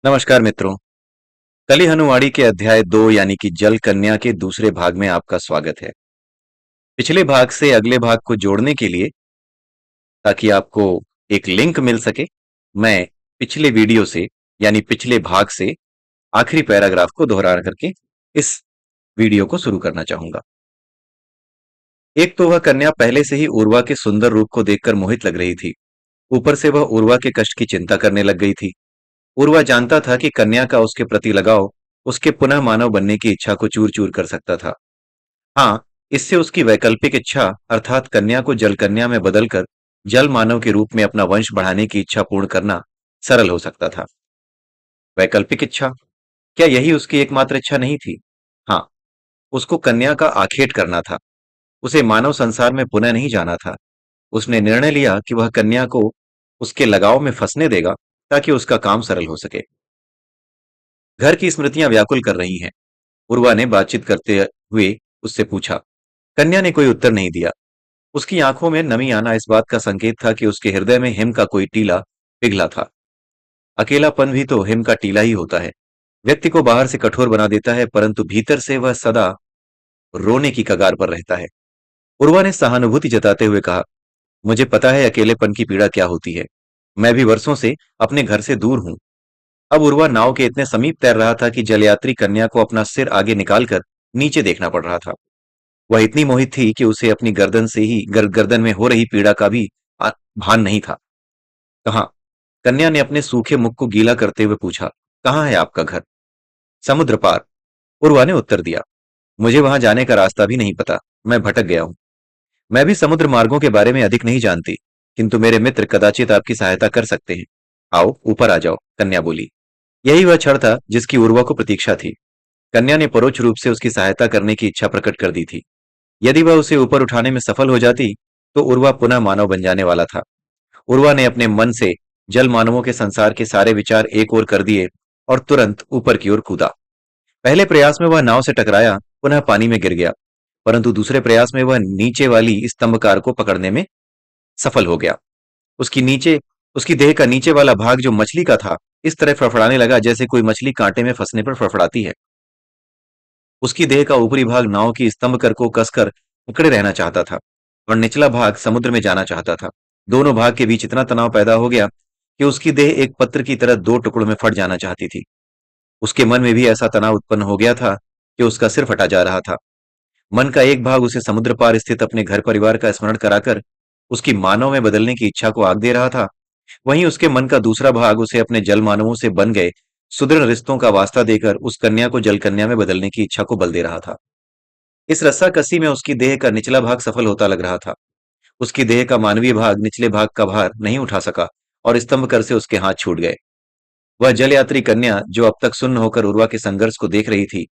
नमस्कार मित्रों। कली हनुवाड़ी के अध्याय 2 यानी कि जल कन्या के दूसरे भाग में आपका स्वागत है। पिछले भाग से अगले भाग को जोड़ने के लिए ताकि आपको एक लिंक मिल सके, मैं पिछले वीडियो से यानी पिछले भाग से आखिरी पैराग्राफ को दोहरा करके इस वीडियो को शुरू करना चाहूंगा। एक तो वह कन्या पहले से ही उर्वा के सुंदर रूप को देखकर मोहित लग रही थी। ऊपर से वह उर्वा के कष्ट की चिंता करने लग गई थी। उर्वा जानता था कि कन्या का उसके प्रति लगाव उसके पुनः मानव बनने की इच्छा को चूर चूर कर सकता था। हाँ, इससे उसकी वैकल्पिक इच्छा अर्थात कन्या को जल कन्या में बदलकर जल मानव के रूप में अपना वंश बढ़ाने की इच्छा पूर्ण करना सरल हो सकता था। वैकल्पिक इच्छा, क्या यही उसकी एकमात्र इच्छा नहीं थी? हाँ, उसको कन्या का आखेट करना था। उसे मानव संसार में पुनः नहीं जाना था। उसने निर्णय लिया कि वह कन्या को उसके लगाव में फंसने देगा ताकि उसका काम सरल हो सके। घर की स्मृतियां व्याकुल कर रही हैं। उर्वा ने बातचीत करते हुए उससे पूछा। कन्या ने कोई उत्तर नहीं दिया। उसकी आंखों में नमी आना इस बात का संकेत था कि उसके हृदय में हिम का कोई टीला पिघला था। अकेलापन भी तो हिम का टीला ही होता है। व्यक्ति को बाहर से कठोर बना देता है, परंतु भीतर से वह सदा रोने की कगार पर रहता है। उर्वा ने सहानुभूति जताते हुए कहा, मुझे पता है अकेलेपन की पीड़ा क्या होती है। मैं भी वर्षों से अपने घर से दूर हूं। अब उर्वा नाव के इतने समीप तैर रहा था कि जलयात्री कन्या को अपना सिर आगे निकालकर नीचे देखना पड़ रहा था। वह इतनी मोहित थी कि उसे अपनी गर्दन से ही गर्दन में हो रही पीड़ा का भी भान नहीं था। कहाँ? कन्या ने अपने सूखे मुख को गीला करते हुए पूछा। कहाँ है आपका घर? समुद्र पार, उर्वा ने उत्तर दिया। मुझे वहां जाने का रास्ता भी नहीं पता। मैं भटक गया हूं। मैं भी समुद्र मार्गों के बारे में अधिक नहीं जानती, किंतु मेरे मित्र कदाचित आपकी सहायता कर सकते हैं। आओ ऊपर आ जाओ, कन्या बोली। यही वह क्षण था जिसकी उर्वा को प्रतीक्षा थी। कन्या ने परोक्ष रूप से उसकी सहायता करने की इच्छा प्रकट कर दी थी। यदि वह उसे ऊपर उठाने में सफल हो जाती तो उर्वा पुनः मानव बन जाने वाला था। उर्वा ने अपने मन से जल मानवों के संसार के सारे विचार एक ओर कर दिए और तुरंत ऊपर की ओर कूदा। पहले प्रयास में वह नाव से टकराया, पुनः पानी में गिर गया, परंतु दूसरे प्रयास में वह नीचे वाली स्तंभकार को पकड़ने में सफल हो गया। उसकी नीचे उसकी देह का नीचे वाला भाग जो मछली का था, इस तरह फड़फड़ाने लगा जैसे कोई मछली कांटे में फंसने पर फड़फड़ाती है। उसकी देह का ऊपरी भाग नाव की स्तंभकर को कसकर पकड़े रहना चाहता था और निचला भाग समुद्र में जाना चाहता था। दोनों भाग के बीच इतना तनाव पैदा हो गया कि उसकी देह एक पत्र की तरह दो टुकड़ों में फट जाना चाहती थी। उसके मन में भी ऐसा तनाव उत्पन्न हो गया था कि उसका सिर फटा जा रहा था। मन का एक भाग उसे समुद्र पार स्थित अपने घर परिवार का स्मरण कराकर उसकी मानव में बदलने की इच्छा को आग दे रहा था। वहीं उसके मन का दूसरा भाग उसे अपने जल मानवों से बन गए सुदृढ़ रिश्तों का वास्ता देकर उस कन्या को जल कन्या में बदलने की इच्छा को बल दे रहा था। इस रस्साकसी में उसकी देह का निचला भाग सफल होता लग रहा था। उसकी देह का मानवीय भाग निचले भाग का भार नहीं उठा सका और स्तंभ कर से उसके हाथ छूट गए। वह जल यात्री कन्या जो अब तक सुन्न होकर उर्वा के संघर्ष को देख रही थी,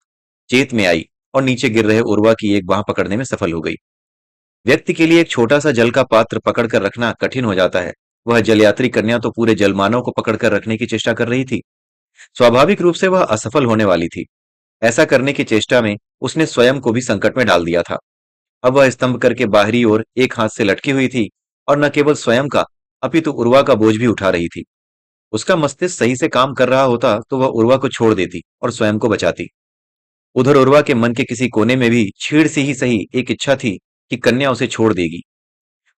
चेत में आई और नीचे गिर रहे उर्वा की एक बाह पकड़ने में सफल हो गई। व्यक्ति के लिए एक छोटा सा जल का पात्र पकड़कर रखना कठिन हो जाता है। वह जलयात्री कन्या तो पूरे जलमानव को पकड़कर रखने की चेष्टा कर रही थी। स्वाभाविक रूप से वह असफल होने वाली थी। ऐसा करने की चेष्टा में उसने स्वयं को भी संकट में डाल दिया था। अब वह स्तंभ करके बाहरी ओर एक हाथ से लटकी हुई थी और न केवल स्वयं का अपितु उर्वा का बोझ भी उठा रही थी। उसका मस्तिष्क सही से काम कर रहा होता तो वह उर्वा को छोड़ देती और स्वयं को बचाती। उधर उर्वा के मन के किसी कोने में भी छीड़ सी ही सही एक इच्छा थी कि कन्या उसे छोड़ देगी,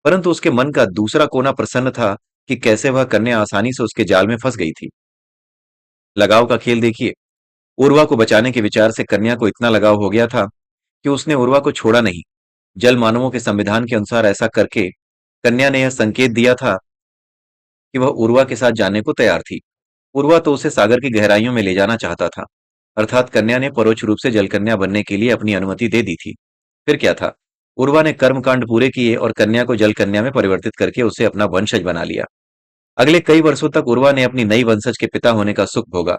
परंतु उसके मन का दूसरा कोना प्रसन्न था कि कैसे वह कन्या आसानी से उसके जाल में फंस गई थी। लगाव का खेल देखिए। उर्वा को बचाने के विचार से कन्या को इतना लगाव हो गया था कि उसने उर्वा को छोड़ा नहीं। जल मानवों के संविधान के अनुसार ऐसा करके कन्या ने यह संकेत दिया था कि वह उर्वा के साथ जाने को तैयार थी। उर्वा तो उसे सागर की गहराइयों में ले जाना चाहता था, अर्थात कन्या ने परोक्ष रूप से जलकन्या बनने के लिए अपनी अनुमति दे दी थी। फिर क्या था? उर्वा ने कर्मकांड पूरे किए और कन्या को जलकन्या में परिवर्तित करके उसे अपना वंशज बना लिया। अगले कई वर्षों तक उर्वा ने अपनी नई वंशज के पिता होने का सुख भोगा।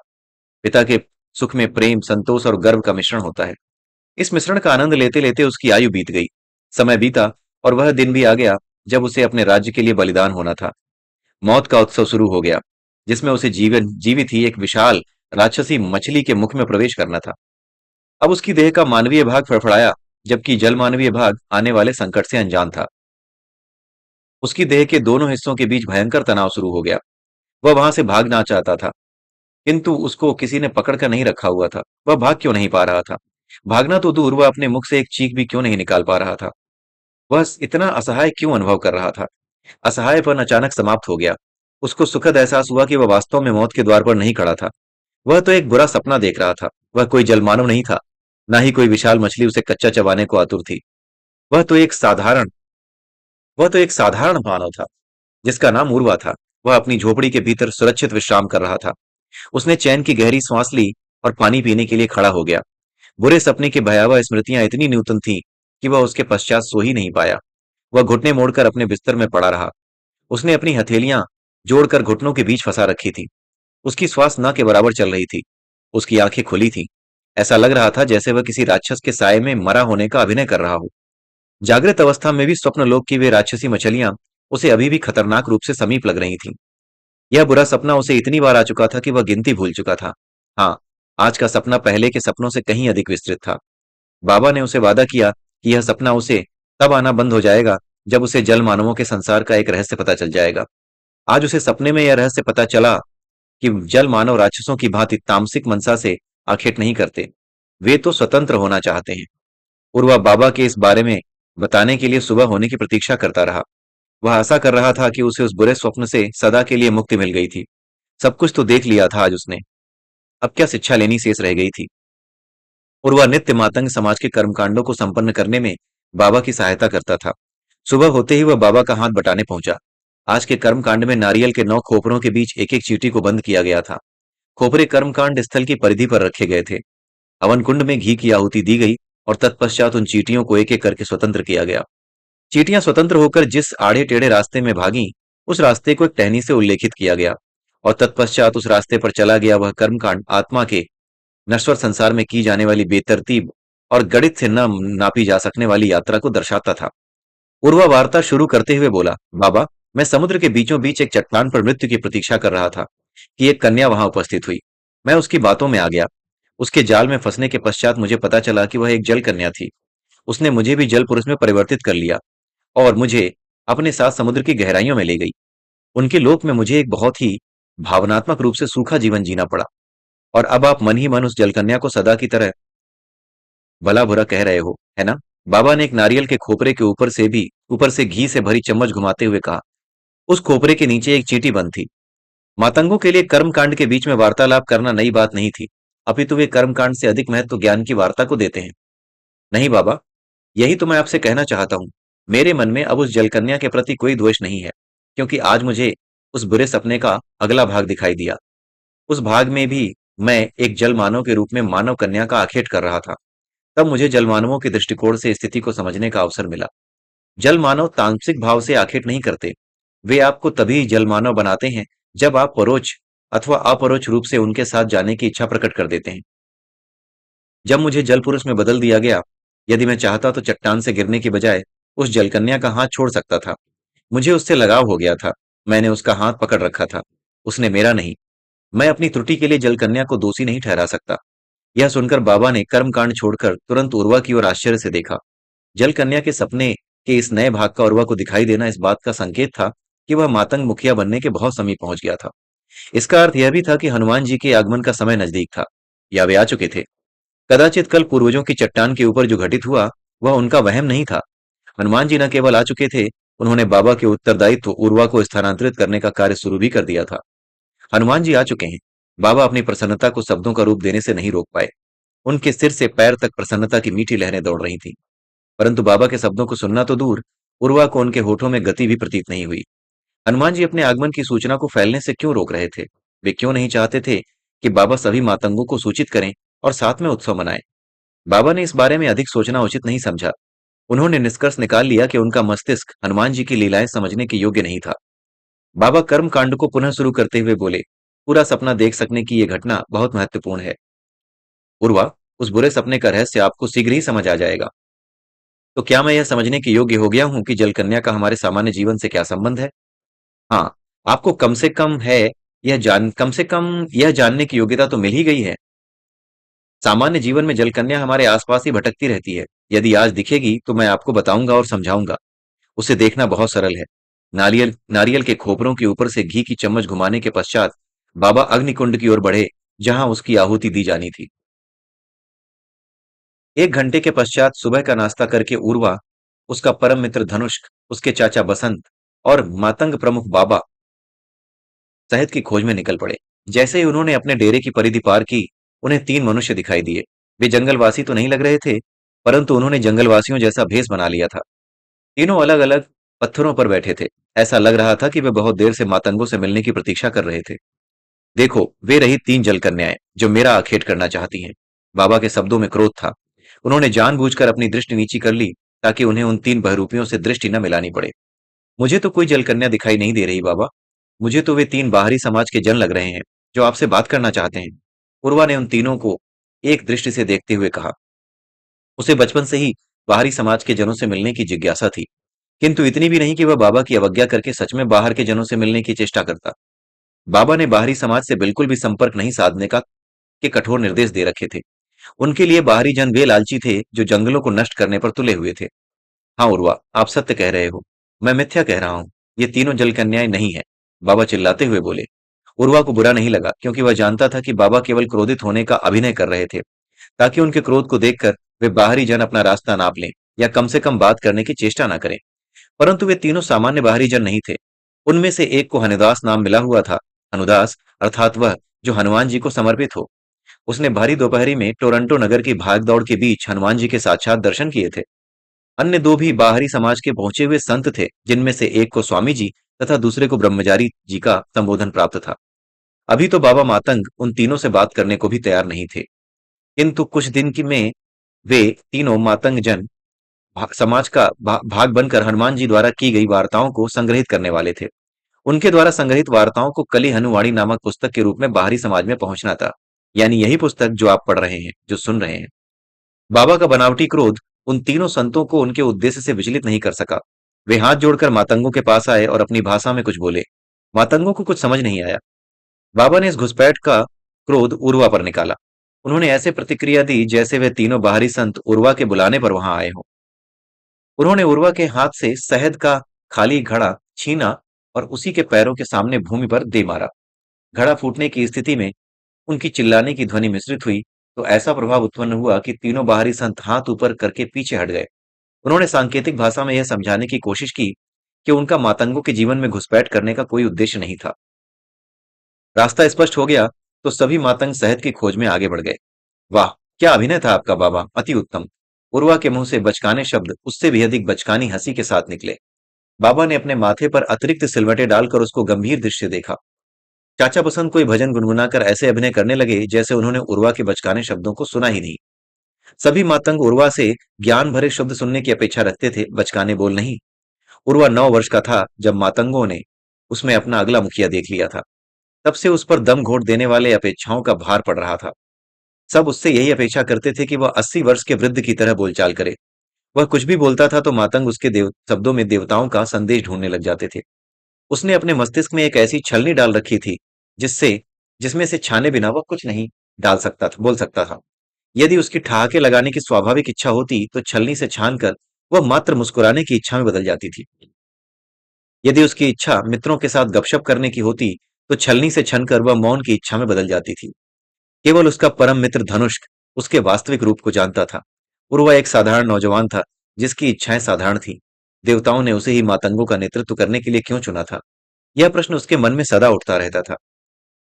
पिता के सुख में प्रेम, संतोष और गर्व का मिश्रण होता है। इस मिश्रण का आनंद लेते लेते उसकी आयु बीत गई। समय बीता और वह दिन भी आ गया जब उसे अपने राज्य के लिए बलिदान होना था। मौत का उत्सव शुरू हो गया, जिसमें उसे जीवन जीवित ही एक विशाल राक्षसी मछली के मुख में प्रवेश करना था। अब उसकी देह का मानवीय भाग फड़फड़ाया, जबकि जल मानवीय भाग आने वाले संकट से अनजान था। उसकी देह के दोनों हिस्सों के बीच भयंकर तनाव शुरू हो गया। वह वहां से भागना चाहता था, किंतु उसको किसी ने पकड़ कर नहीं रखा हुआ था। वह भाग क्यों नहीं पा रहा था? भागना तो दूर, वह अपने मुख से एक चीख भी क्यों नहीं निकाल पा रहा था? वह इतना असहाय क्यों अनुभव कर रहा था? असहायपन अचानक समाप्त हो गया। उसको सुखद एहसास हुआ कि वह वास्तव में मौत के द्वार पर नहीं खड़ा था। वह तो एक बुरा सपना देख रहा था। वह कोई जलमानव नहीं था, ना ही कोई विशाल मछली उसे कच्चा चबाने को आतुर थी। वह तो एक साधारण वह तो एक साधारण मानव था, जिसका नाम उर्वा था। वह अपनी झोपड़ी के भीतर सुरक्षित विश्राम कर रहा था। उसने चैन की गहरी सांस ली और पानी पीने के लिए खड़ा हो गया। बुरे सपने की भयावह स्मृतियां इतनी न्यूनतम थीं कि वह उसके पश्चात सो ही नहीं पाया। वह घुटने मोड़कर अपने बिस्तर में पड़ा रहा। उसने अपनी हथेलियां जोड़कर घुटनों के बीच फंसा रखी थी। उसकी श्वास न के बराबर चल रही थी। उसकी आंखें खुली थीं। ऐसा लग रहा था जैसे वह किसी राक्षस के साए में मरा होने का अभिनय कर रहा हो। जागृत अवस्था में भी स्वप्न लोक की वे राक्षसी मछलियां उसे अभी भी खतरनाक रूप से समीप लग रही थीं। यह बुरा सपना उसे इतनी बार आ चुका था कि वह गिनती भूल चुका था। हाँ, आज का सपना पहले के सपनों से कहीं अधिक विस्तृत था। बाबा ने उसे वादा किया कि यह सपना उसे तब आना बंद हो जाएगा जब उसे जल मानवों के संसार का एक रहस्य पता चल जाएगा। आज उसे सपने में यह रहस्य पता चला कि जल मानव राक्षसों की भांति तामसिक मनसा से आखेट नहीं करते। वे तो स्वतंत्र होना चाहते हैं। और वह बाबा के इस बारे में बताने के लिए सुबह होने की प्रतीक्षा करता रहा। वह आशा कर रहा था कि उसे उस बुरे स्वप्न से सदा के लिए मुक्ति मिल गई थी। सब कुछ तो देख लिया था आज उसने। अब क्या शिक्षा लेनी शेष रह गई थी? और वह नित्य मातंग समाज के कर्मकांडों को संपन्न करने में बाबा की सहायता करता था। सुबह होते ही वह बाबा का हाथ बटाने पहुंचा। आज के कर्मकांड में नारियल के 9 खोपरों के बीच एक एक चींटी को बंद किया गया था। खोपरे कर्मकांड स्थल की परिधि पर रखे गए थे। हवन कुंड में घी की आहुति दी गई और तत्पश्चात उन चींटियों को एक एक करके स्वतंत्र किया गया। चींटियां स्वतंत्र होकर जिस आड़े टेढ़े रास्ते में भागी, उस रास्ते को एक टहनी से उल्लेखित किया गया और तत्पश्चात उस रास्ते पर चला गया वह कर्मकांड आत्मा के नश्वर संसार में की जाने वाली बेतरतीब और गणित से न नापी जा सकने वाली यात्रा को दर्शाता था। उर्वा वार्ता शुरू करते हुए बोला, बाबा, मैं समुद्र के बीचों बीच एक चट्टान पर मृत्यु की प्रतीक्षा कर रहा था कि एक कन्या वहां उपस्थित हुई। मैं उसकी बातों में आ गया। उसके जाल में फंसने के पश्चात मुझे पता चला कि वह एक जल कन्या थी। उसने मुझे भी जल पुरुष में परिवर्तित कर लिया और मुझे अपने साथ समुद्र की गहराइयों में ले गई। उनके लोक में मुझे एक बहुत ही भावनात्मक रूप से सूखा जीवन जीना पड़ा। और अब आप मन ही मन उस जलकन्या को सदा की तरह भला बुरा कह रहे हो, है ना? बाबा ने एक नारियल के खोपरे के ऊपर से घी से भरी चम्मच घुमाते हुए कहा। उस खोपरे के नीचे एक चींटी बंद थी। मातंगों के लिए कर्मकांड के बीच में वार्तालाप करना नई बात नहीं थी। अपितु वे कर्मकांड से अधिक महत्व ज्ञान की वार्ता को देते हैं। नहीं बाबा, यही तो मैं आपसे कहना चाहता हूँ। मेरे मन में अब उस जलकन्या के प्रति कोई द्वेष नहीं है, क्योंकि आज मुझे उस बुरे सपने का अगला भाग दिखाई दिया। उस भाग में भी मैं एक जल मानव के रूप में मानव कन्या का आखेट कर रहा था। तब मुझे जल मानवों के दृष्टिकोण से स्थिति को समझने का अवसर मिला। जल मानव तामसिक भाव से आखेट नहीं करते। वे आपको तभी जल मानव बनाते हैं जब आप परोक्ष अथवा अपरोक्ष रूप से उनके साथ जाने की इच्छा प्रकट कर देते हैं। जब मुझे जल पुरुष में बदल दिया गया, यदि मैं चाहता तो चट्टान से गिरने की बजाय उस जलकन्या का हाथ छोड़ सकता था। मुझे उससे लगाव हो गया था। मैंने उसका हाथ पकड़ रखा था, उसने मेरा नहीं। मैं अपनी त्रुटि के लिए जलकन्या को दोषी नहीं ठहरा सकता। यह सुनकर बाबा ने कर्मकांड छोड़कर तुरंत उर्वा की ओर आश्चर्य से देखा। जलकन्या के सपने के इस नए भाग का उर्वा को दिखाई देना इस बात का संकेत था कि वह मातंग मुखिया बनने के बहुत समीप पहुंच गया था। इसका अर्थ यह भी था कि हनुमान जी के आगमन का समय नजदीक था, या वे आ चुके थे। कदाचित कल पूर्वजों की चट्टान के ऊपर जो घटित हुआ, वह उनका वहम नहीं था। हनुमान जी न केवल आ चुके थे, उन्होंने बाबा के उत्तरदायित्व उर्वा को स्थानांतरित करने का कार्य शुरू भी कर दिया था। हनुमान जी आ चुके हैं। बाबा अपनी प्रसन्नता को शब्दों का रूप देने से नहीं रोक पाए। उनके सिर से पैर तक प्रसन्नता की मीठी लहरें दौड़ रही थीं। परंतु बाबा के शब्दों को सुनना तो दूर, उर्वा को उनके होठों में गति भी प्रतीत नहीं हुई। हनुमान जी अपने आगमन की सूचना को फैलने से क्यों रोक रहे थे? वे क्यों नहीं चाहते थे कि बाबा सभी मातंगों को सूचित करें और साथ में उत्सव मनाएं? बाबा ने इस बारे में अधिक सोचना उचित नहीं समझा। उन्होंने निष्कर्ष निकाल लिया कि उनका मस्तिष्क हनुमान जी की लीलाएं समझने के योग्य नहीं था। बाबा कर्म कांड को पुनः शुरू करते हुए बोले, पूरा सपना देख सकने की यह घटना बहुत महत्वपूर्ण है। उर्वा, उस बुरे सपने का रहस्य आपको शीघ्र ही समझ आ जाएगा। तो क्या मैं यह समझने के योग्य हो गया हूं कि जलकन्या का हमारे सामान्य जीवन से क्या संबंध है? हाँ, आपको कम से कम यह जानने की योग्यता तो मिल ही गई है। सामान्य जीवन में जलकन्या हमारे आसपास ही भटकती रहती है। यदि आज दिखेगी तो मैं आपको बताऊंगा और समझाऊंगा। उसे देखना बहुत सरल है। नारियल नारियल के खोपरों के ऊपर से घी की चम्मच घुमाने के पश्चात बाबा अग्निकुंड की ओर बढ़े जहां उसकी आहुति दी जानी थी। 1 घंटे के पश्चात सुबह का नाश्ता करके उर्वा, उसका परम मित्र धनुष, उसके चाचा बसंत और मातंग प्रमुख बाबा शहद की खोज में निकल पड़े। जैसे ही उन्होंने अपने डेरे की परिधि पार की, उन्हें 3 मनुष्य दिखाई दिए। वे जंगलवासी तो नहीं लग रहे थे, परंतु उन्होंने जंगलवासियों जैसा भेष बना लिया था। तीनों अलग अलग पत्थरों पर बैठे थे। ऐसा लग रहा था कि वे बहुत देर से मातंगों से मिलने की प्रतीक्षा कर रहे थे। देखो, वे रही 3 जल कन्याएं जो मेरा आखेट करना चाहती हैं। बाबा के शब्दों में क्रोध था। उन्होंने जानबूझकर अपनी दृष्टि नीची कर ली, ताकि उन्हें उन 3 बहरूपियों से दृष्टि न मिलानी पड़े। मुझे तो कोई जलकन्या दिखाई नहीं दे रही बाबा। मुझे तो वे 3 बाहरी समाज के जन लग रहे हैं, जो आपसे बात करना चाहते हैं। पूर्वा ने उन तीनों को एक दृष्टि से देखते हुए कहा। उसे बचपन से ही बाहरी समाज के जनों से मिलने की जिज्ञासा थी, किंतु इतनी भी नहीं कि वह बाबा की अवज्ञा करके सच में बाहर के जनों से मिलने की चेष्टा करता। बाबा ने बाहरी समाज से बिल्कुल भी संपर्क नहीं साधने का के कठोर निर्देश दे रखे थे। उनके लिए बाहरी जन वे लालची थे जो जंगलों को नष्ट करने पर तुले हुए थे। हाँ उर्वा, आप सत्य कह रहे हो। मैं मिथ्या कह रहा हूँ। ये तीनों जलकन्याएं नहीं है, बाबा चिल्लाते हुए बोले। उर्वा को बुरा नहीं लगा, क्योंकि वह जानता था कि बाबा केवल क्रोधित होने का अभिनय कर रहे थे, ताकि उनके क्रोध को देखकर वे बाहरी जन अपना रास्ता नाप लें, या कम से कम बात करने की चेष्टा न करें। परंतु वे तीनों सामान्य बाहरी जन नहीं थे। उनमें से एक को हनुदास नाम मिला हुआ था। हनुदास अर्थात वह जो हनुमान जी को समर्पित हो। उसने भारी दोपहरी में टोरंटो नगर की भागदौड़ के बीच हनुमान जी के साक्षात दर्शन किए थे। अन्य दो भी बाहरी समाज के पहुंचे हुए संत थे, जिनमें से एक को स्वामी जी तथा दूसरे को ब्रह्मचारी जी का संबोधन प्राप्त था। अभी तो बाबा मातंग उन तीनों से बात करने को भी तैयार नहीं थे, किंतु कुछ दिन की में वे तीनों मातंग जन समाज का भाग बनकर हनुमान जी द्वारा की गई वार्ताओं को संग्रहित करने वाले थे। उनके द्वारा संग्रहित वार्ताओं को कली हनुवाणी नामक पुस्तक के रूप में बाहरी समाज में पहुंचना था। यानी यही पुस्तक जो आप पढ़ रहे हैं, जो सुन रहे हैं। बाबा का बनावटी क्रोध उन तीनों संतों को उनके उद्देश्य से विचलित नहीं कर सका। वे हाथ जोड़कर मातंगों के पास आए और अपनी भाषा में कुछ बोले। मातंगों को कुछ समझ नहीं आया। बाबा ने इस घुसपैठ का क्रोध उर्वा पर निकाला। उन्होंने ऐसे प्रतिक्रिया दी जैसे वे तीनों बाहरी संत उर्वा के बुलाने पर वहां आए हों। उन्होंने उर्वा के हाथ से शहद का खाली घड़ा छीना और उसी के पैरों के सामने भूमि पर दे मारा। घड़ा फूटने की स्थिति में उनकी चिल्लाने की ध्वनि मिश्रित हुई, तो ऐसा प्रभाव उत्पन्न हुआ कि तीनों बाहरी संत हाथ ऊपर करके पीछे हट गए। उन्होंने सांकेतिक भाषा में यह समझाने की कोशिश की कि उनका मातंगों के जीवन में घुसपैठ करने का कोई उद्देश्य नहीं था। रास्ता स्पष्ट हो गया, तो सभी मातंग शहद की खोज में आगे बढ़ गए। वाह, क्या अभिनय था आपका बाबा, अति उत्तम। उर्वा के मुंह से बचकाने शब्द उससे भी अधिक बचकानी हंसी के साथ निकले। बाबा ने अपने माथे पर अतिरिक्त सिलवटें डालकर उसको गंभीर दृश्य देखा। चाचा बसंत कोई भजन गुनगुनाकर ऐसे अभिनय करने लगे जैसे उन्होंने उर्वा के बचकाने शब्दों को सुना ही नहीं। सभी मातंग उर्वा से ज्ञान भरे शब्द सुनने की अपेक्षा रखते थे, बचकाने बोल नहीं। उर्वा 9 वर्ष का था जब मातंगों ने उसमें अपना अगला मुखिया देख लिया था। तब से उस पर दम घोट देने वाले अपेक्षाओं का भार पड़ रहा था। सब उससे यही अपेक्षा करते थे कि वह 80 वर्ष के वृद्ध की तरह बोलचाल करे। वह कुछ भी बोलता था तो मातंग उसके शब्दों में देवताओं का संदेश ढूंढने लग जाते थे। उसने अपने मस्तिष्क में एक ऐसी छलनी डाल रखी थी, जिससे जिसमें से छाने बिना वह कुछ नहीं डाल सकता था बोल सकता था। यदि उसकी ठहाके लगाने की स्वाभाविक इच्छा होती, तो छलनी से छानकर वह मात्र मुस्कुराने की इच्छा में बदल जाती थी। यदि उसकी इच्छा मित्रों के साथ गपशप करने की होती, तो छलनी से छनकर वह मौन की इच्छा में बदल जाती थी। केवल उसका परम मित्र धनुष्क उसके वास्तविक रूप को जानता था। उर्वा एक साधारण नौजवान था, जिसकी इच्छाएं साधारण थीं। देवताओं ने उसे ही मातंगों का नेतृत्व करने के लिए क्यों चुना था? यह प्रश्न उसके मन में सदा उठता रहता था।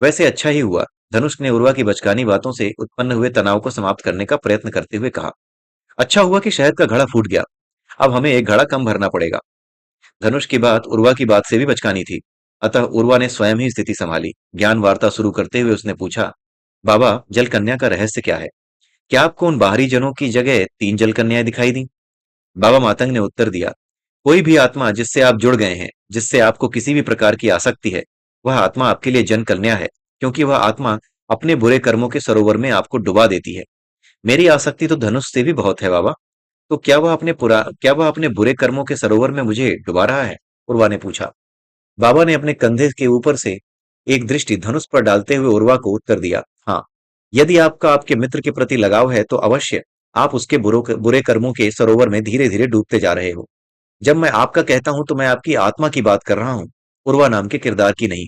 वैसे अच्छा ही हुआ। धनुष ने उर्वा की बचकानी बातों से उत्पन्न हुए तनाव को समाप्त करने का प्रयत्न करते हुए कहा। अच्छा हुआ कि शहद का घड़ा फूट गया। अब हमें एक घड़ा कम भरना पड़ेगा। धनुष की बात उर्वा की बात से भी बचकानी थी। अतः उर्वा ने स्वयं ही स्थिति संभाली। ज्ञान वार्ता शुरू करते हुए उसने पूछा, बाबा, जल कन्या का रहस्य क्या है? क्या आपको उन बाहरी जनों की जगह 3 जल कन्याएं दिखाई दी? बाबा मातंग ने उत्तर दिया, कोई भी आत्मा जिससे आप जुड़ गए हैं, जिससे आपको किसी भी प्रकार की आसक्ति है, वह आत्मा आपके लिए जन कन्या है, क्योंकि वह आत्मा अपने बुरे कर्मों के सरोवर में आपको डुबा देती है। मेरी आसक्ति तो धनुष से भी बहुत है बाबा। तो क्या वह अपने बुरे कर्मों के सरोवर में मुझे डुबा रहा है? उर्वा ने पूछा। बाबा ने अपने कंधे के ऊपर से एक दृष्टि धनुष पर डालते हुए उर्वा को उत्तर दिया, हाँ। यदि आपका आपके मित्र के प्रति लगाव है, तो अवश्य आप उसके बुरे कर्मों के सरोवर में धीरे धीरे डूबते जा रहे हो। जब मैं आपका कहता हूं, तो मैं आपकी आत्मा की बात कर रहा हूं, उर्वा नाम के किरदार की नहीं।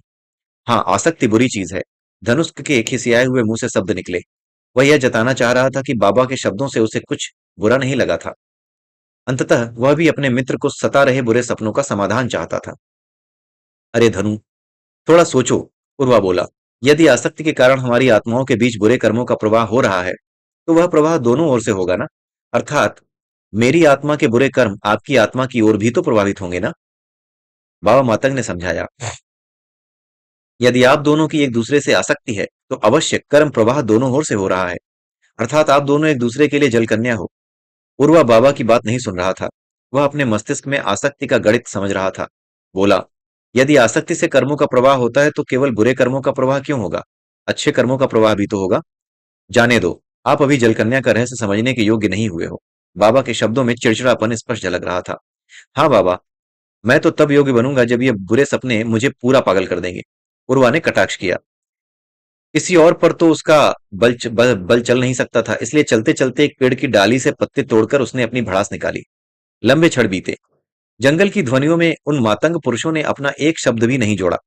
हाँ, आसक्ति बुरी चीज है। धनुष के खिसियाए हुए मुंह से शब्द निकले। वह यह जताना चाह रहा था कि बाबा के शब्दों से उसे कुछ बुरा नहीं लगा था। अंततः वह भी अपने मित्र को सता रहे बुरे सपनों का समाधान चाहता था। अरे धनु, थोड़ा सोचो, उर्वा बोला। यदि आसक्ति के कारण हमारी आत्माओं के बीच बुरे कर्मों का प्रवाह हो रहा है, तो वह प्रवाह दोनों ओर से होगा ना। अर्थात मेरी आत्मा के बुरे कर्म आपकी आत्मा की ओर भी तो प्रभावित होंगे ना। बाबा मातंग ने समझाया। यदि आप दोनों की एक दूसरे से आसक्ति है, तो अवश्य कर्म प्रवाह दोनों ओर से हो रहा है। अर्थात आप दोनों एक दूसरे के लिए जलकन्या हो। उर्वा बाबा की बात नहीं सुन रहा था। वह अपने मस्तिष्क में आसक्ति का गणित समझ रहा था। बोला, यदि आसक्ति से कर्मों का प्रवाह होता है तो केवल बुरे कर्मों का प्रवाह क्यों होगा? अच्छे कर्मों का प्रवाह भी तो होगा। जाने दो, आप अभी जलकन्या का रहस्य समझने के योग्य नहीं हुए हो। बाबा के शब्दों में चिड़चिड़ापन स्पष्ट झलक रहा था। हाँ बाबा, मैं तो तब योग्य बनूंगा जब ये बुरे सपने मुझे पूरा पागल कर देंगे। उर्वा ने कटाक्ष किया। किसी और पर तो उसका बल चल नहीं सकता था, इसलिए चलते चलते एक पेड़ की डाली से पत्ते तोड़कर उसने अपनी भड़ास निकाली। लंबे क्षण बीते। जंगल की ध्वनियों में उन मातंग पुरुषों ने अपना एक शब्द भी नहीं जोड़ा।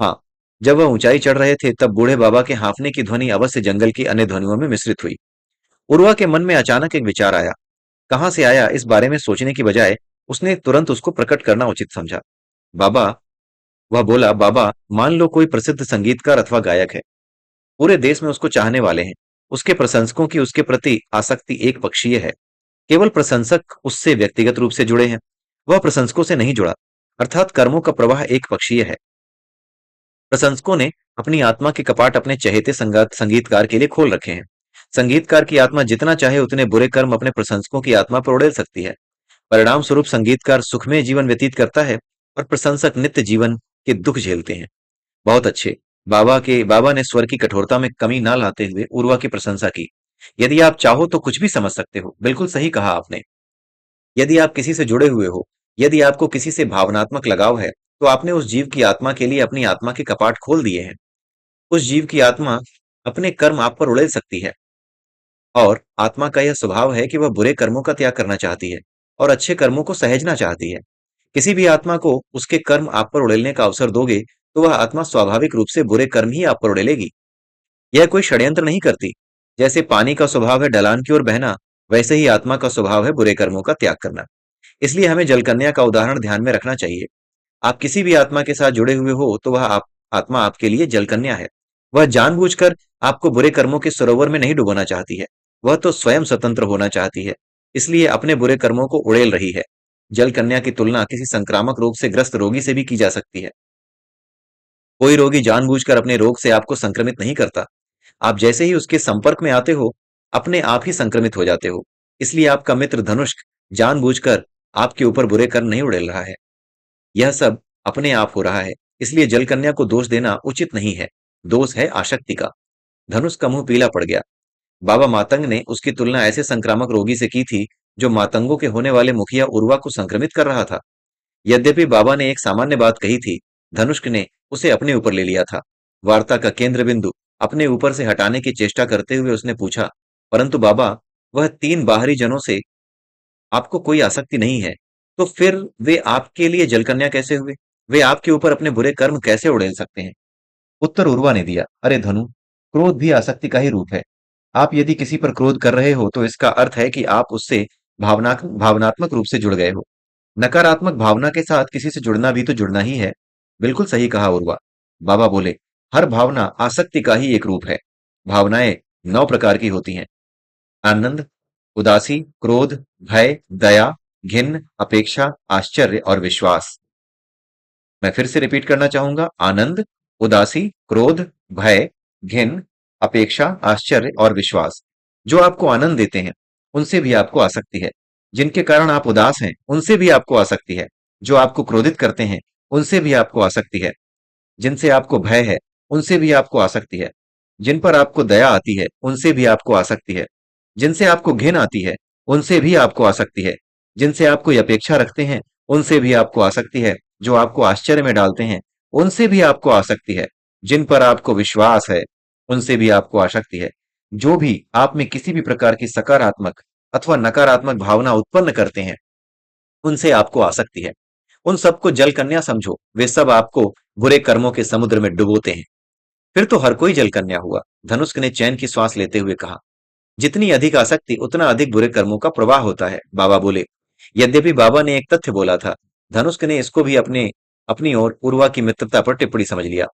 हाँ, जब वह ऊंचाई चढ़ रहे थे तब बूढ़े बाबा के हांफने की ध्वनि अवश्य जंगल की अन्य ध्वनियों में मिश्रित हुई। उर्वा के मन में अचानक एक विचार आया। कहां से आया, इस बारे में सोचने की बजाय उसने तुरंत उसको प्रकट करना उचित समझा। बाबा, वह बोला, बाबा, मान लो कोई प्रसिद्ध संगीतकार अथवा गायक है। पूरे देश में उसको चाहने वाले हैं। उसके प्रशंसकों की उसके प्रति आसक्ति एक पक्षीय है। केवल प्रशंसक उससे व्यक्तिगत रूप से जुड़े हैं। वह प्रशंसकों से नहीं जुड़ा। अर्थात कर्मों का प्रवाह एक पक्षीय है। प्रशंसकों ने अपनी आत्मा के कपाट अपने चहेते संगीतकार के लिए खोल रखे हैं। संगीतकार की आत्मा जितना चाहे उतने बुरे कर्म अपने प्रशंसकों की आत्मा पर उड़ेल सकती है। परिणाम स्वरूप संगीतकार सुखमय जीवन व्यतीत करता है और प्रशंसक नित्य जीवन के दुख झेलते हैं। बहुत अच्छे। बाबा ने स्वर की कठोरता में कमी ना लाते हुए उर्वा की प्रशंसा की। यदि आप चाहो तो कुछ भी समझ सकते हो। बिल्कुल सही कहा आपने। यदि आप किसी से जुड़े हुए हो, यदि आपको किसी से भावनात्मक लगाव है, तो आपने उस जीव की आत्मा के लिए अपनी आत्मा के कपाट खोल दिए हैं। उस जीव की आत्मा अपने कर्म आप पर उड़ेल सकती है, और आत्मा का यह स्वभाव है कि वह बुरे कर्मों का त्याग करना चाहती है और अच्छे कर्मों को सहेजना चाहती है। किसी भी आत्मा को उसके कर्म आप पर उड़ेलने का अवसर दोगे, तो वह आत्मा स्वाभाविक रूप से बुरे कर्म ही आप पर उड़ेलेगी। यह कोई षड्यंत्र नहीं करती। जैसे पानी का स्वभाव है ढलान की ओर बहना, वैसे ही आत्मा का स्वभाव है बुरे कर्मों का त्याग करना। इसलिए हमें जलकन्या का उदाहरण ध्यान में रखना चाहिए। आप किसी भी आत्मा के साथ जुड़े हुए हो तो वह आत्मा आपके लिए जलकन्या है। वह जानबूझकर आपको बुरे कर्मों के सरोवर में नहीं डुबोना चाहती है। वह तो स्वयं स्वतंत्र होना चाहती है, इसलिए अपने बुरे कर्मों को उड़ेल रही है। जलकन्या की तुलना किसी संक्रामक रोग से ग्रस्त रोगी से भी की जा सकती है। कोई रोगी जानबूझकर अपने रोग से आपको संक्रमित नहीं करता। आप जैसे ही उसके संपर्क में आते हो, अपने आप ही संक्रमित हो जाते हो। इसलिए आपका मित्र धनुष जानबूझकर आपके ऊपर बुरे कर्म नहीं उड़ेल रहा है। यह सब अपने आप हो रहा है। इसलिए जलकन्या को दोष देना उचित नहीं है। दोष है आशक्ति का। धनुष का मुंह पीला पड़ गया। बाबा मातंग ने उसकी तुलना ऐसे संक्रामक रोगी से की थी जो मातंगों के होने वाले मुखिया उर्वा को संक्रमित कर रहा था। यद्यपि बाबा ने एक सामान्य बात कही थी, धनुष ने उसे अपने ऊपर ले लिया था। वार्ता का केंद्र बिंदु अपने ऊपर से हटाने की चेष्टा करते हुए उसने पूछा, परंतु बाबा, वह 3 बाहरी जनों से आपको कोई आसक्ति नहीं है, तो फिर वे आपके लिए जलकन्या कैसे हुए? वे आपके ऊपर अपने बुरे कर्म कैसे उड़ेल सकते हैं? उत्तर उर्वा ने दिया, अरे धनु, क्रोध भी आसक्ति का ही रूप है। आप यदि किसी पर क्रोध कर रहे हो तो इसका अर्थ है कि आप उससे भावनात्मक रूप से जुड़ गए हो। नकारात्मक भावना के साथ किसी से जुड़ना भी तो जुड़ना ही है। बिल्कुल सही कहा उर्वा। बाबा बोले, हर भावना आसक्ति का ही एक रूप है। भावनाएं 9 प्रकार की होती हैं। आनंद, उदासी, क्रोध, भय, दया, घिन, अपेक्षा, आश्चर्य और विश्वास। मैं फिर से रिपीट करना चाहूंगा। आनंद, उदासी, क्रोध, भय, घिन, अपेक्षा, आश्चर्य और विश्वास। जो आपको आनंद देते हैं, उनसे भी आपको आसक्ति है। जिनके कारण आप उदास हैं, उनसे भी आपको आसक्ति है। जो आपको क्रोधित करते हैं, उनसे भी आपको आसक्ति है। जिनसे आपको भय है, उनसे भी आपको आसक्ति है। जिन पर आपको दया आती है, उनसे भी आपको आसक्ति है। जिनसे आपको घिन आती है, उनसे भी आपको आसक्ति है। जिनसे आप कोई अपेक्षा रखते हैं, उनसे भी आपको आसक्ति है। जो आपको आश्चर्य में डालते हैं, उनसे भी आपको आसक्ति है। जिन पर आपको विश्वास है, उनसे भी आपको आसक्ति है। जो भी आप में किसी भी प्रकार की सकारात्मक अथवा नकारात्मक भावना उत्पन्न करते हैं, उनसे आपको आसक्ति है। उन सबको जल कन्या समझो। वे सब आपको बुरे कर्मों के समुद्र में डुबोते हैं। फिर तो हर कोई जल कन्या हुआ। धनुष ने चैन की श्वास लेते हुए कहा। जितनी अधिक आसक्ति उतना अधिक बुरे कर्मों का प्रवाह होता है, बाबा बोले। यद्यपि बाबा ने एक तथ्य बोला था, धनुष ने इसको भी अपने अपनी ओर उर्वा की मित्रता पर टिप्पणी समझ लिया।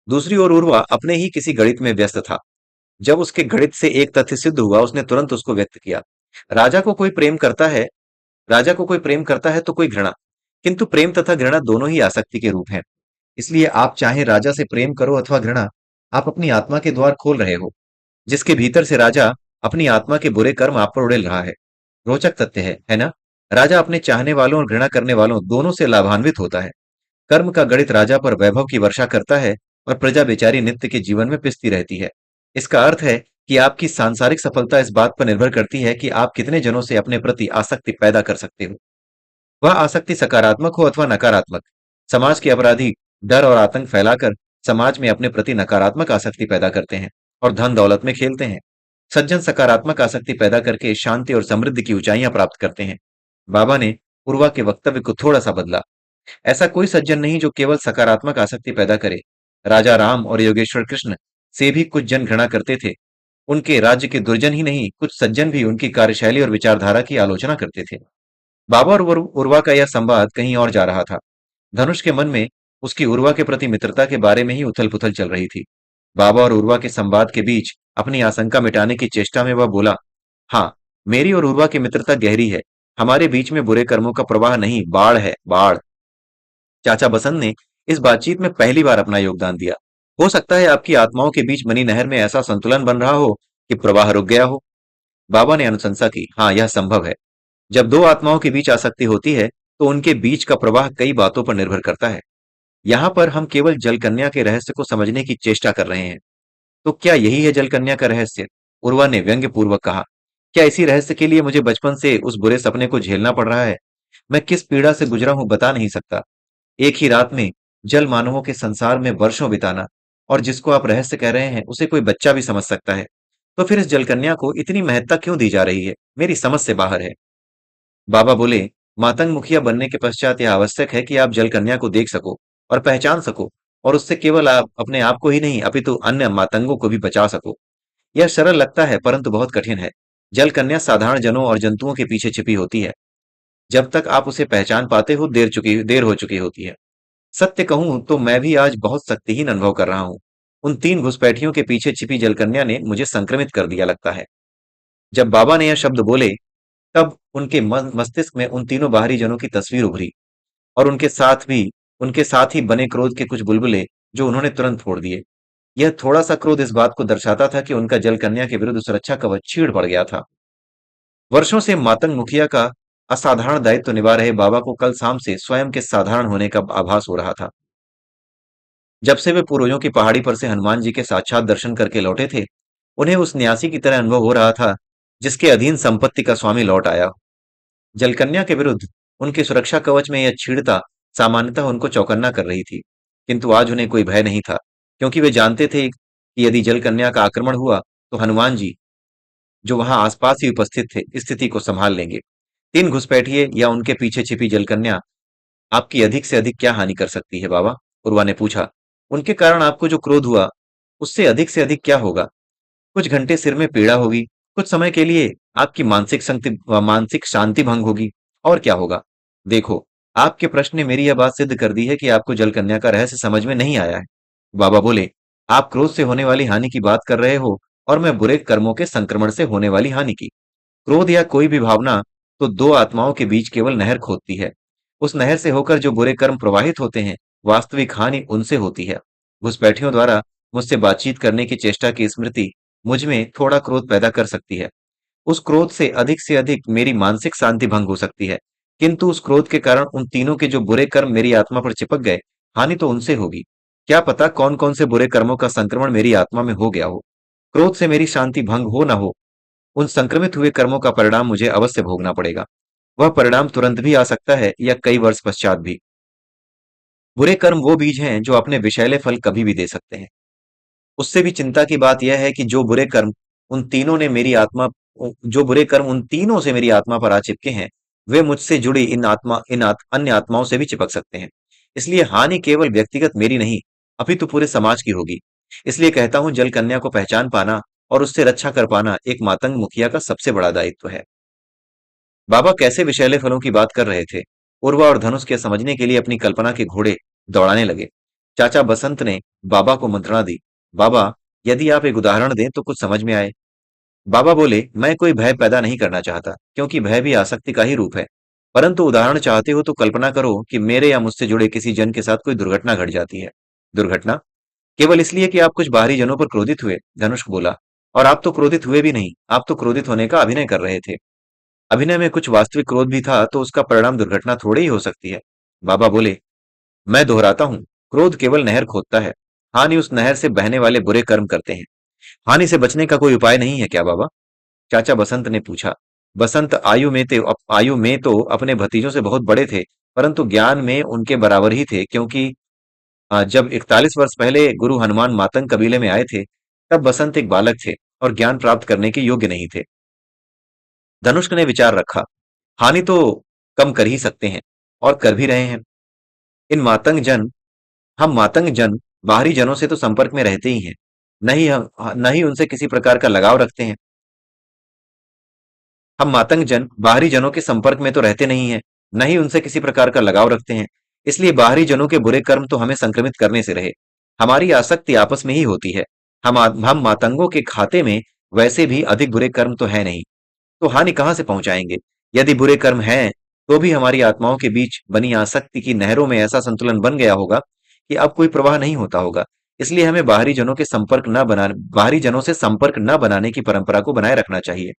दूसरी ओर उर्वा अपने ही किसी गणित में व्यस्त था। जब उसके गणित से एक तथ्य सिद्ध हुआ, उसने तुरंत उसको व्यक्त किया। राजा को कोई प्रेम करता है राजा को कोई प्रेम करता है तो कोई घृणा, किंतु प्रेम तथा घृणा दोनों ही आसक्ति के रूप हैं। इसलिए आप चाहे राजा से प्रेम करो अथवा घृणा, आप अपनी आत्मा के द्वार खोल रहे हो, जिसके भीतर से राजा अपनी आत्मा के बुरे कर्म आप पर उड़ेल रहा है। रोचक तथ्य है ना? राजा अपने चाहने वालों और घृणा करने वालों दोनों से लाभान्वित होता है। कर्म का गणित राजा पर वैभव की वर्षा करता है और प्रजा बेचारी नित्य के जीवन में पिसती रहती है। इसका अर्थ है कि आपकी सांसारिक सफलता इस बात पर निर्भर करती है कि आप कितने जनों से अपने प्रति आसक्ति पैदा कर सकते हो। वह आसक्ति सकारात्मक हो अथवा नकारात्मक। समाज के अपराधी डर और आतंक फैलाकर समाज में अपने प्रति नकारात्मक आसक्ति पैदा करते हैं और धन दौलत में खेलते हैं। सज्जन सकारात्मक आसक्ति पैदा करके शांति और समृद्धि की ऊंचाइयां प्राप्त करते हैं। बाबा ने पूर्वा के वक्तव्य को थोड़ा सा बदला। ऐसा कोई सज्जन नहीं जो केवल सकारात्मक आसक्ति पैदा करे। राजा राम और योगेश्वर कृष्ण से भी कुछ जन घृणा करते थे। उनके राज्य के दुर्जन ही नहीं, कुछ सज्जन भी उनकी कार्यशैली और विचारधारा की आलोचना करते थे। बाबा और उर्वा का यह संवाद कहीं और जा रहा था। धनुष के मन में उसकी उर्वा के प्रति मित्रता के बारे में ही उथल पुथल चल रही थी। बाबा और उर्वा के संवाद के बीच अपनी आशंका मिटाने की चेष्टा में वह बोला, हाँ, मेरी और उर्वा की मित्रता गहरी है। हमारे बीच में बुरे कर्मों का प्रवाह नहीं, बाढ़ है, बाढ़। चाचा बसंत ने इस बातचीत में पहली बार अपना योगदान दिया। हो सकता है आपकी आत्माओं के बीच बनी नहर में ऐसा संतुलन बन रहा हो कि प्रवाह रुक गया हो। बाबा ने अनुशंसा की। हाँ, यह संभव है। जब दो आत्माओं के बीच आसक्ति होती है, तो उनके बीच का प्रवाह कई बातों पर निर्भर करता है। यहाँ पर हम केवल जलकन्या के रहस्य को समझने की चेष्टा कर रहे हैं। तो क्या यही है जलकन्या का रहस्य? उर्वा ने व्यंग्य पूर्वक कहा। क्या इसी रहस्य के लिए मुझे बचपन से उस बुरे सपने को झेलना पड़ रहा है? मैं किस पीड़ा से गुजरा हूं बता नहीं सकता। एक ही रात में जल मानवों के संसार में वर्षों बिताना, और जिसको आप रहस्य कह रहे हैं उसे कोई बच्चा भी समझ सकता है। तो फिर इस जलकन्या को इतनी महत्ता क्यों दी जा रही है? मेरी समझ से बाहर है। बाबा बोले, मातंग मुखिया बनने के पश्चात यह आवश्यक है कि आप जलकन्या को देख सको और पहचान सको, और उससे केवल आप अपने आप को ही नहीं अपितु अन्य मातंगों को भी बचा सको। यह सरल लगता है परंतु बहुत कठिन है। जलकन्या साधारण जनों और जंतुओं के पीछे छिपी होती है। जब तक आप उसे पहचान पाते हो देर हो चुकी होती है। सत्य कहूं तो मैं भी आज बहुत शक्तिहीन अनुभव कर रहा हूं। उन तीन घुसपैठियों के पीछे छिपी जलकन्या ने मुझे संक्रमित कर दिया लगता है। जब बाबा ने यह शब्द बोले, तब उनके मस्तिष्क में उन तीनों बाहरी जनों की तस्वीर उभरी, और उनके साथ ही बने क्रोध के कुछ बुलबुले, जो उन्होंने तुरंत फोड़ दिए। यह थोड़ा सा क्रोध इस बात को दर्शाता था कि उनका जल कन्या के विरुद्ध सुरक्षा कवच चीड़ पड़ गया था। वर्षों से मातंग मुखिया का असाधारण दायित्व निभा रहे बाबा को कल शाम से स्वयं के साधारण होने का आभास हो रहा था। जब से वे पूर्वजों की पहाड़ी पर से हनुमान जी के साक्षात दर्शन करके लौटे थे, उन्हें उस न्यासी की तरह अनुभव हो रहा था जिसके अधीन संपत्ति का स्वामी लौट आया। जलकन्या के विरुद्ध उनके सुरक्षा कवच में यह छीड़ता सामान्यतः उनको चौकन्ना कर रही थी, किंतु आज उन्हें कोई भय नहीं था, क्योंकि वे जानते थे कि यदि जलकन्या का आक्रमण हुआ तो हनुमान जी, जो वहां आसपास ही उपस्थित थे, स्थिति को संभाल लेंगे। तीन घुसपैठिए या उनके पीछे छिपी जलकन्या आपकी अधिक से अधिक क्या हानि कर सकती है, बाबा? उर्वा ने पूछा। उनके कारण आपको जो क्रोध हुआ, उससे अधिक क्या होगा? कुछ घंटे सिर में पीड़ा होगी, कुछ समय के लिए आपकी मानसिक शांति भंग होगी, और क्या होगा? देखो, आपके प्रश्न ने मेरी यह बात सिद्ध कर दी है कि आपको जलकन्या का रहस्य समझ में नहीं आया है। बाबा बोले, आप क्रोध से होने वाली हानि की बात कर रहे हो, और मैं बुरे कर्मों के संक्रमण से होने वाली हानि की। क्रोध या कोई भी भावना तो दो आत्माओं के बीच केवल नहर खोदती है। उस नहर से होकर जो बुरे कर्म प्रवाहित होते हैं, वास्तविक हानि उनसे होती है। घुसपैठियों द्वारा मुझसे बातचीत करने की चेष्टा की स्मृति मुझ में थोड़ा क्रोध पैदा कर सकती है। उस क्रोध से अधिक मेरी मानसिक शांति भंग हो सकती है, किंतु उस क्रोध के कारण उन तीनों के जो बुरे कर्म मेरी आत्मा पर चिपक गए, हानि तो उनसे होगी। क्या पता कौन कौन से बुरे कर्मों का संक्रमण मेरी आत्मा में हो गया हो। क्रोध से मेरी शांति भंग हो ना हो, उन संक्रमित हुए कर्मों का परिणाम मुझे अवश्य भोगना पड़ेगा। वह परिणाम तुरंत भी आ सकता है या कई वर्ष पश्चात भी। बुरे कर्म वो बीज हैं जो अपने विषैले फल कभी भी दे सकते हैं। उससे भी चिंता की बात यह है कि जो बुरे कर्म उन तीनों से मेरी आत्मा पर आ चिपके हैं, वे मुझसे जुड़ी अन्य आत्माओं से भी चिपक सकते हैं। इसलिए हानि केवल व्यक्तिगत मेरी नहीं, अपितु पूरे समाज की होगी। इसलिए कहता हूं, जल कन्या को पहचान पाना और उससे रक्षा कर पाना एक मातंग मुखिया का सबसे बड़ा दायित्व है। बाबा कैसे विषैले फलों की बात कर रहे थे? उर्वा और धनुष के समझने के लिए अपनी कल्पना के घोड़े दौड़ाने लगे। चाचा बसंत ने बाबा को मंत्रणा दी। बाबा, यदि आप एक उदाहरण दें तो कुछ समझ में आए। बाबा बोले, मैं कोई भय पैदा नहीं करना चाहता, क्योंकि भय भी आसक्ति का ही रूप है। परंतु उदाहरण चाहते हो तो कल्पना करो कि मेरे या मुझसे जुड़े किसी जन के साथ कोई दुर्घटना घट जाती है। दुर्घटना? केवल इसलिए कि आप कुछ बाहरी जनों पर क्रोधित हुए, धनुष बोला। और आप तो क्रोधित हुए भी नहीं, आप तो क्रोधित होने का अभिनय कर रहे थे। अभिनय में कुछ वास्तविक क्रोध भी था तो उसका परिणाम दुर्घटना थोड़ी ही हो सकती है। बाबा बोले, मैं दोहराता हूं, क्रोध केवल नहर खोदता है। हानि उस नहर से बहने वाले बुरे कर्म करते हैं। हानि से बचने का कोई उपाय नहीं है क्या बाबा? चाचा बसंत ने पूछा। बसंत आयु में तो अपने भतीजों से बहुत बड़े थे, परंतु ज्ञान में उनके बराबर ही थे, क्योंकि जब 41 वर्ष पहले गुरु हनुमान मातंग कबीले में आए थे, तब बसंत एक बालक थे और ज्ञान प्राप्त करने के योग्य नहीं थे। धनुष्क ने विचार रखा। हानि तो कम कर ही सकते हैं, और कर भी रहे हैं। इन मातंग जन हम मातंग जन बाहरी जनों से तो संपर्क में रहते ही हैं। न ही उनसे किसी प्रकार का लगाव रखते हैं। हम मातंग जन बाहरी जनों के संपर्क में तो रहते नहीं हैं, न ही उनसे किसी प्रकार का लगाव रखते हैं। इसलिए बाहरी जनों के बुरे कर्म तो हमें संक्रमित करने से रहे। हमारी आसक्ति आपस में ही होती है। हम मातंगों के खाते में वैसे भी अधिक बुरे कर्म तो है नहीं, तो हानि कहां से पहुंचाएंगे? यदि बुरे कर्म हैं, तो भी हमारी आत्माओं के बीच बनी आसक्ति की नहरों में ऐसा संतुलन बन गया होगा कि अब कोई प्रवाह नहीं होता होगा। इसलिए हमें बाहरी जनों से संपर्क न बनाने की परंपरा को बनाए रखना चाहिए।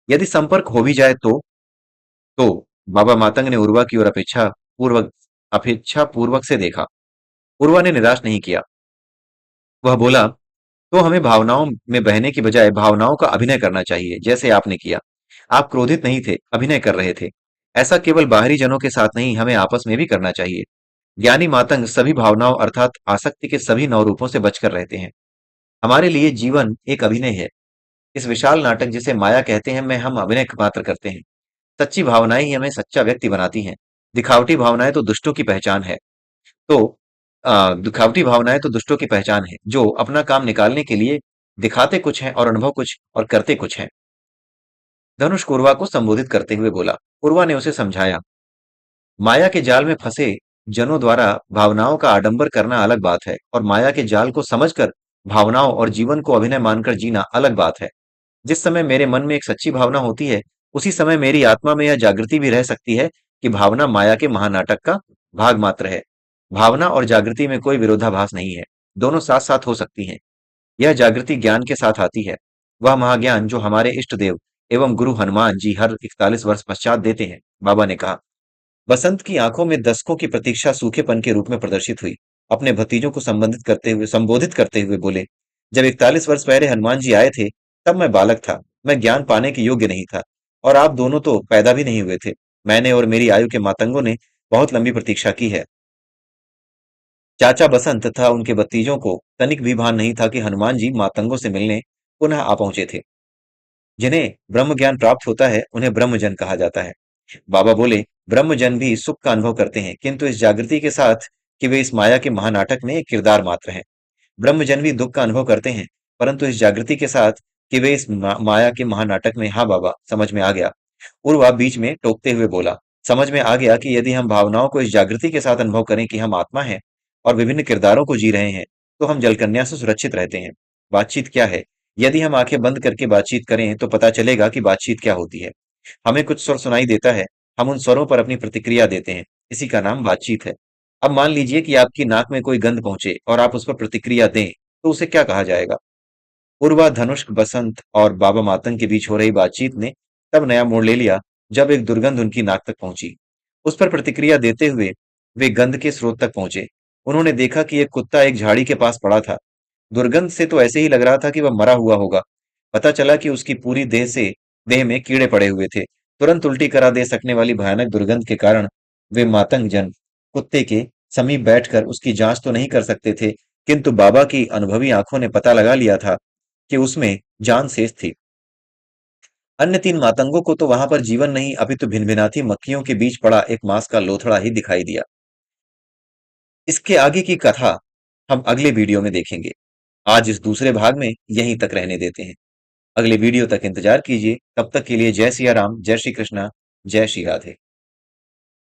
यदि संपर्क हो भी जाए तो बाबा मातंग ने उर्वा की ओर अपेक्षा पूर्वक से देखा। उर्वा ने निराश नहीं किया। वह बोला, तो हमें भावनाओं में बहने की बजाय भावनाओं का अभिनय करना चाहिए, जैसे आपने किया। आप क्रोधित नहीं थे, अभिनय कर रहे थे। ऐसा केवल बाहरी जनों के साथ नहीं, हमें आपस में भी करना चाहिए। ज्ञानी मातंग सभी भावनाओं अर्थात आसक्ति के सभी नौ रूपों से बचकर रहते हैं। हमारे लिए जीवन एक अभिनय है। इस विशाल नाटक जिसे माया कहते हैं में हम अभिनय मात्र करते हैं। सच्ची भावनाएं ही हमें सच्चा व्यक्ति बनाती हैं। दिखावटी भावनाएं तो दुष्टों की पहचान है। तो दिखावटी भावनाएं तो दुष्टों की पहचान है, जो अपना काम निकालने के लिए दिखाते कुछ हैं और अनुभव कुछ और करते कुछ हैं। धनुष उर्वा को संबोधित करते हुए बोला। उर्वा ने उसे समझाया, माया के जाल में फंसे जनों द्वारा भावनाओं का आडंबर करना अलग बात है, और माया के जाल को समझकर भावनाओं और जीवन को अभिनय मानकर जीना अलग बात है। जिस समय मेरे मन में एक सच्ची भावना होती है, उसी समय मेरी आत्मा में यह जागृति भी रह सकती है कि भावना माया के महानाटक का भाग मात्र है। भावना और जागृति में कोई विरोधाभास नहीं है, दोनों साथ साथ हो सकती हैं। यह जागृति ज्ञान के साथ आती है, वह महाज्ञान जो हमारे इष्ट देव एवं गुरु हनुमान जी हर 41 वर्ष पश्चात देते हैं। बाबा ने कहा। बसंत की आंखों में दशकों की प्रतीक्षा सूखेपन के रूप में प्रदर्शित हुई। अपने भतीजों को संबोधित करते हुए बोले, जब 41 वर्ष पहले हनुमान जी आए थे, तब मैं बालक था। मैं ज्ञान पाने के योग्य नहीं था, और आप दोनों तो पैदा भी नहीं हुए थे। मैंने और मेरी आयु के मातंगों ने बहुत लंबी प्रतीक्षा की है। चाचा बसंत तथा उनके भतीजों को तनिक भी भान नहीं था कि हनुमान जी मातंगों से मिलने पुनः आ पहुंचे थे। जिन्हें ब्रह्म ज्ञान प्राप्त होता है, उन्हें ब्रह्मजन कहा जाता है। बाबा बोले, ब्रह्मजन भी सुख का अनुभव करते हैं, किंतु इस जागृति के साथ कि वे इस माया के महानाटक में एक किरदार मात्र हैं। ब्रह्मजन भी दुख का अनुभव करते हैं, परंतु इस जागृति के साथ कि वे इस माया के महानाटक में। हाँ बाबा, समझ में आ गया। उर्वा बीच में टोकते हुए बोला, समझ में आ गया कि यदि हम भावनाओं को इस जागृति के साथ अनुभव करें कि हम आत्मा हैं और विभिन्न किरदारों को जी रहे हैं, तो हम जलकन्या से सुरक्षित रहते हैं। बातचीत क्या है? यदि हम आंखें बंद करके बातचीत करें तो पता चलेगा कि बातचीत क्या होती है। हमें कुछ स्वर सुनाई देता है, हम उन स्वरों पर अपनी प्रतिक्रिया देते हैं। इसी का नाम बातचीत है। अब मान लीजिए कि आपकी नाक में कोई गंध पहुंचे और आप उस पर प्रतिक्रिया दें, तो उसे क्या कहा जाएगा? पूर्वा, धनुष, बसंत और बाबा मातंग के बीच हो रही बातचीत ने तब नया मोड़ ले लिया, जब एक दुर्गंध उनकी नाक तक पहुंची। उस पर प्रतिक्रिया देते हुए वे गंध के स्रोत तक पहुंचे। उन्होंने देखा कि एक कुत्ता एक झाड़ी के पास पड़ा था। दुर्गंध से तो ऐसे ही लग रहा था कि वह मरा हुआ होगा। पता चला कि उसकी पूरी देह में कीड़े पड़े हुए थे। तुरंत उल्टी करा दे सकने वाली भयानक दुर्गंध के कारण वे मातंग जन कुत्ते के समीप बैठकर उसकी जांच तो नहीं कर सकते थे, किंतु बाबा की अनुभवी आंखों ने पता लगा लिया था कि उसमें जान शेष थी। अन्य तीन मातंगों को तो वहां पर जीवन नहीं, अपितु भिनभिनाती मक्खियों के बीच पड़ा एक मांस का लोथड़ा ही दिखाई दिया। इसके आगे की कथा हम अगले वीडियो में देखेंगे। आज इस दूसरे भाग में यहीं तक रहने देते हैं। अगले वीडियो तक इंतजार कीजिए। तब तक के लिए जय सिया राम, जय श्री कृष्णा, जय श्री राधे।